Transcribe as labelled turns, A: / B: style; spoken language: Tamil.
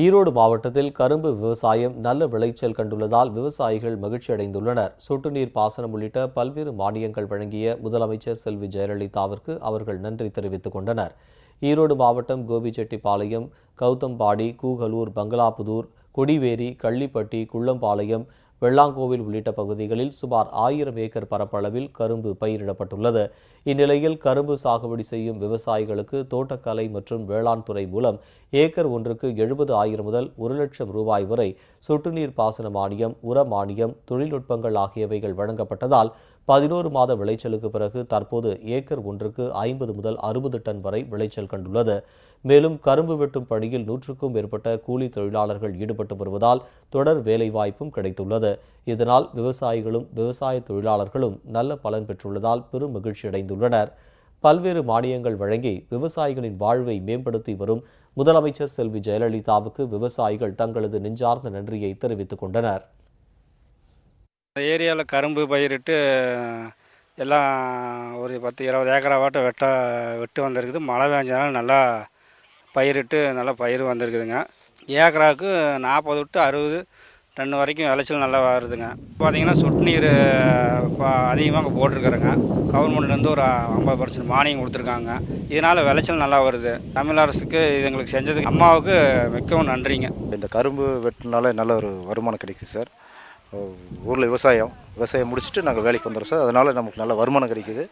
A: ஈரோடு மாவட்டத்தில் கரும்பு விவசாயம் நல்ல விளைச்சல் கண்டுள்ளதால் விவசாயிகள் மகிழ்ச்சி அடைந்துள்ளனர். சொட்டு நீர் பாசனம் உள்ளிட்ட பல்வேறு மானியங்கள் வழங்கிய முதலமைச்சர் செல்வி ஜெயலலிதாவிற்கு அவர்கள் நன்றி தெரிவித்துக் கொண்டனர். ஈரோடு மாவட்டம் கோபிச்செட்டிப்பாளையம், கௌதம்பாடி, கூகலூர், பங்களாபுதூர், கொடிவேரி, கள்ளிப்பட்டி, குள்ளம்பாளையம், வெள்ளாங்கோவில் உள்ளிட்ட பகுதிகளில் சுமார் 1000 ஏக்கர் பரப்பளவில் கரும்பு பயிரிடப்பட்டுள்ளது. இந்நிலையில் கரும்பு சாகுபடி செய்யும் விவசாயிகளுக்கு தோட்டக்கலை மற்றும் வேளாண் துறை மூலம் ஏக்கர் ஒன்றுக்கு 70,000 முதல் 1 லட்சம் ரூபாய் வரை சொட்டுநீர் பாசன மானியம், உர மானியம், தொழில்நுட்பங்கள் ஆகியவைகள் வழங்கப்பட்டதால் 11 மாத விளைச்சலுக்கு பிறகு தற்போது ஏக்கர் ஒன்றுக்கு 50 முதல் 60 டன் வரை விளைச்சல் கண்டுள்ளது. மேலும் கரும்பு வெட்டும் பணியில் 100க்கும் மேற்பட்ட கூலி தொழிலாளர்கள் ஈடுபட்டு வருவதால் தொடர் வேலைவாய்ப்பும் கிடைத்துள்ளது. இதனால் விவசாயிகளும் விவசாய தொழிலாளர்களும் நல்ல பலன் பெற்றுள்ளதால் பெரும் மகிழ்ச்சி அடைந்துள்ளனர். பல்வேறு மானியங்கள் வழங்கி விவசாயிகளின் வாழ்வை மேம்படுத்தி வரும் முதலமைச்சர் செல்வி ஜெயலலிதாவுக்கு விவசாயிகள் தங்களது நெஞ்சார்ந்த நன்றியை தெரிவித்துக் கொண்டனர்.
B: ஏரியாவில் கரும்பு பயிரிட்டு எல்லாம் ஒரு 10-20 ஏக்கராவாட்டம் வெட்டு வந்திருக்குது. மழை பெஞ்சனால நல்லா பயிரிட்டு நல்லா பயிர் வந்திருக்குதுங்க. ஏக்கராவுக்கு 40 to 60 டன் வரைக்கும் விளைச்சல் நல்லா வருதுங்க. பார்த்திங்கன்னா சொட்டு நீர் அதிகமாக போட்டிருக்கிறேங்க. கவர்மெண்ட்லேருந்து ஒரு 50% மானியம் கொடுத்துருக்காங்க. இதனால் விளைச்சல் நல்லா வருது. தமிழ் அரசுக்கு இது எங்களுக்கு செஞ்சதுக்கு அம்மாவுக்கு மிகவும் நன்றிங்க.
C: இந்த கரும்பு வெட்டினால நல்ல ஒரு வருமானம் கிடைக்குது சார். ஊரில் விவசாயம் முடிச்சுட்டு நாங்கள் வேலைக்கு வந்துடுறோம் சார். அதனால் நமக்கு நல்ல வருமானம் கிடைக்குது.